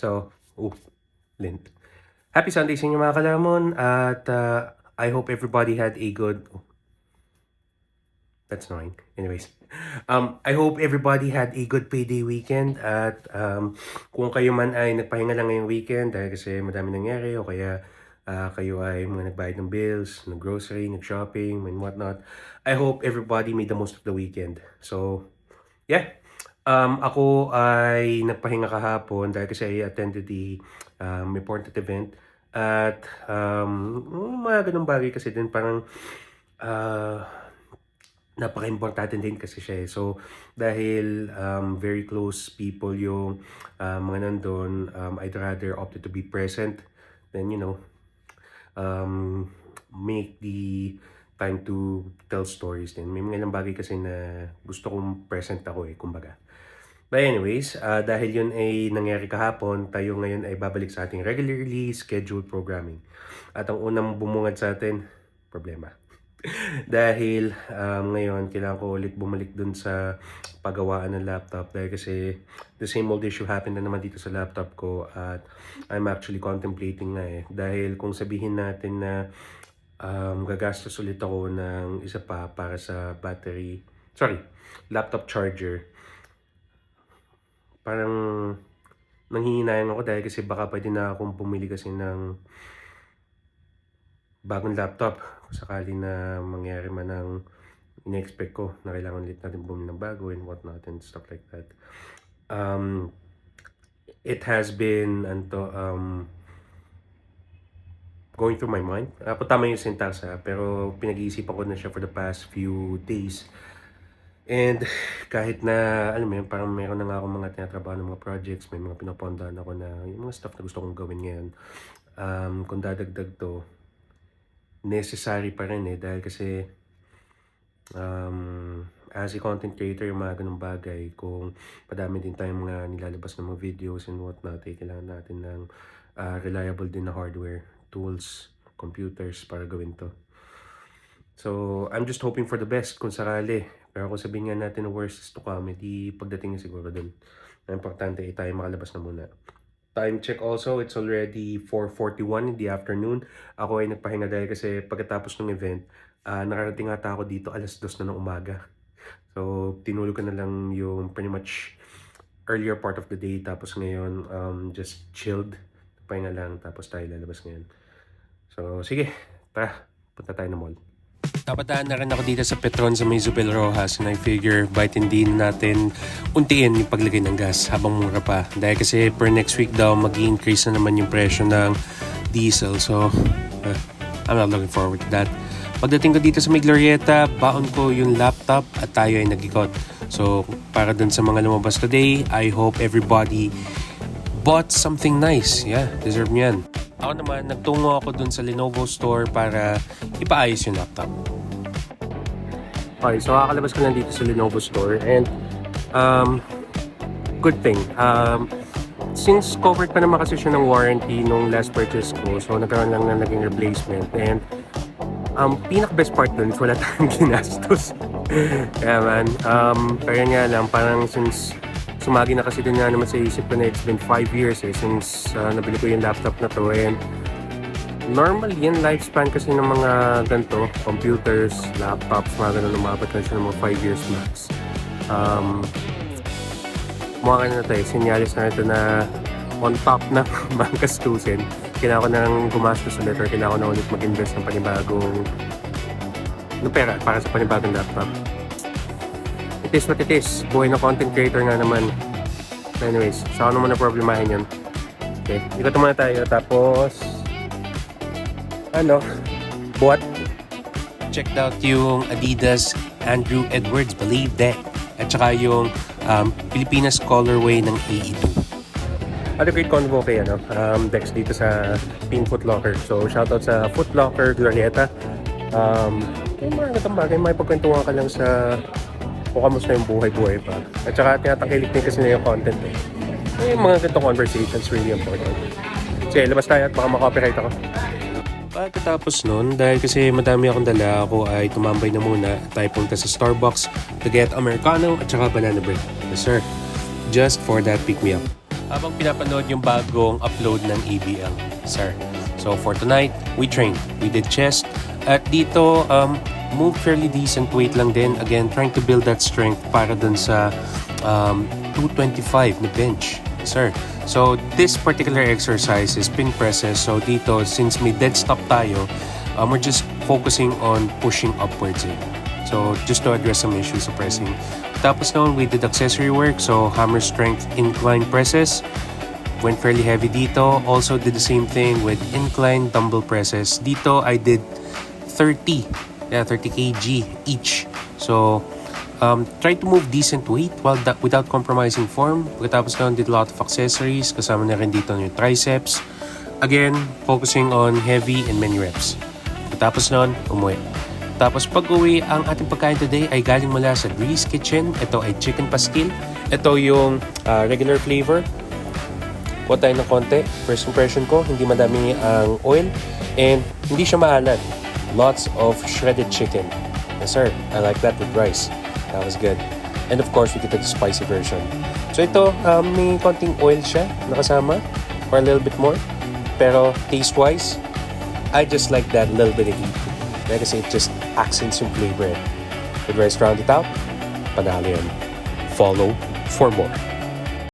So, lint. Happy Sunday sa inyo mga kalamon at I hope everybody had a good... that's annoying. Anyways, I hope everybody had a good payday weekend at kung kayo man ay nagpahinga lang ngayong weekend dahil kasi madami nangyari o kaya kayo ay mga nagbayad ng bills, nag-grocery, nag-shopping, and whatnot. I hope everybody made the most of the weekend. So, yeah. Ako ay nagpahinga kahapon dahil kasi I attended the important event at mga ganung bagay kasi din parang napaka-importante din kasi siya eh. So, dahil very close people yung mga nandun, I'd rather opted to be present than, make the time to tell stories din. May mga ilang bagay kasi na gusto kong present ako eh, kumbaga. But anyways, dahil yun ay nangyari kahapon, tayo ngayon ay babalik sa ating regularly scheduled programming. At ang unang bumungad sa atin, problema. Dahil ngayon, kailangan ko ulit bumalik dun sa paggawaan ng laptop dahil kasi the same old issue happened na naman dito sa laptop ko at I'm actually contemplating na eh. Dahil kung sabihin natin na gagastos ulit ako ng isa pa para sa laptop charger, parang nanghihinayang ako dahil kasi baka pwede na akong pumili kasi ng bagong laptop sakali na mangyari man ang in-expect ko na kailangan ulit natin bumili ng bago and whatnot and stuff like that. It has been going through my mind. Tama yung syntax pero pinag-iisipan ko na siya for the past few days. And kahit na, alam mo yun, parang meron na nga akong mga tinatrabaho ng mga projects, may mga pinapondahan ako na yung mga stuff na gusto kong gawin ngayon. Kung dadagdag to, necessary pa rin eh, dahil kasi as a content creator, yung mga ganung bagay, kung padami din tayong mga nilalabas ng mga videos and whatnot, eh, kailangan natin ng reliable din na hardware, tools, computers para gawin to. So, I'm just hoping for the best kung sakali. Pero kung sabihin nga natin na worst is to come, di pagdating niya siguro dun. Ang importante ay tayo makalabas na muna. Time check also, it's already 4:41 in the afternoon. Ako ay nagpahinga dahil kasi pagkatapos ng event, nakarating ata ako dito alas 2 na ng umaga. So, tinulog ko na lang yung pretty much earlier part of the day. Tapos ngayon, just chilled. Pahinga lang, tapos tayo lalabas ngayon. So, sige, tara, punta tayo na mall. Napadaan na rin ako dito sa Petron sa may Zubel Rojas and I figure bitin din natin untiin yung paglagay ng gas habang mura pa. Dahil kasi per next week daw mag-i-increase na naman yung presyo ng diesel. So, I'm not looking forward to that. Pagdating ko dito sa may Glorieta, baon ko yung laptop at tayo ay nag-ikot. So, para dun sa mga lumabas today, I hope everybody bought something nice. Yeah, deserve nyo yan. Ako naman, nagtungo ako dun sa Lenovo store para ipaayos yung laptop. Okay, so kakalabas ko lang dito sa Lenovo store and good thing. Since covered pa naman kasi siya ng warranty nung last purchase ko, so nagkaroon lang na naging replacement and pinaka-best part dun is wala tayong ginastos. Kaya man, pero nga lang, parang since sumagi na kasi din nga naman sa isip ko na it's been 5 years since nabili ko yung laptop na to and normal yan lifespan kasi ng mga ganito, computers, laptops, mga ganun, umabot na siya ng mga 5 years max. Mukha na ito sinyalis na ito na on top na mga gastusin. Kailangan ko nang gumastos ulit or kailangan ko na ulit mag-invest ng panibagong pera para sa panibagong laptop. It is what it is. Buhay na content creator nga naman. So anyways, saan naman na problemahin yun. Okay, ikot muna tayo. Tapos, buhat. Checked out yung Adidas Andrew Edwards, Believe That. At saka yung Pilipinas colorway ng AE2. Had a great convo kay Dex dito sa Team Foot Locker. So, shoutout sa Foot Locker Glorieta. Yung mga gatang bagay, may pagkwentuhan ka lang sa kung kamusta yung buhay-buhay pa. At saka tinatakilik din kasi na yung content eh. Yung mga ganitong conversations really important. Sige, labas tayo at baka makopyright ako. Pagkatapos nun, dahil kasi madami akong dala, ako ay tumambay na muna at tayo punta sa Starbucks to get Americano at saka banana bread. Yes sir, just for that pick me up. habang pinapanood yung bagong upload ng ABL, sir. So for tonight, we trained. We did chest. At dito, move fairly decent weight lang din. Again, trying to build that strength para dun sa 225 na bench, sir. So this particular exercise is pin presses. So dito, since may dead stop tayo, we're just focusing on pushing upwards eh. So just to address some issues of pressing. Tapos noon, we did accessory work. So hammer strength incline presses. Went fairly heavy dito. Also did the same thing with incline dumbbell presses. Dito, I did 30 kg each. So try to move decent weight without compromising form. Pagkatapos noon, did a lot of accessories. Kasama na rin dito yung triceps. Again, focusing on heavy and many reps. Pagkatapos noon, umuwi. Tapos pag-uwi, ang ating pagkain today ay galing mula sa Breeze Kitchen. Ito ay chicken pastil. Ito yung regular flavor. Kuha tayo ng konti. First impression ko, hindi madami ang oil. And hindi siya maalat. Lots of shredded chicken. Yes sir, I like that with rice. That was good. And of course, we get the spicy version. So ito, may konting oil siya nakasama. Or a little bit more. Pero taste-wise, I just like that little bit of heat. Kasi it just accents yung flavor. With rice round it out, panalo yan. Follow for more.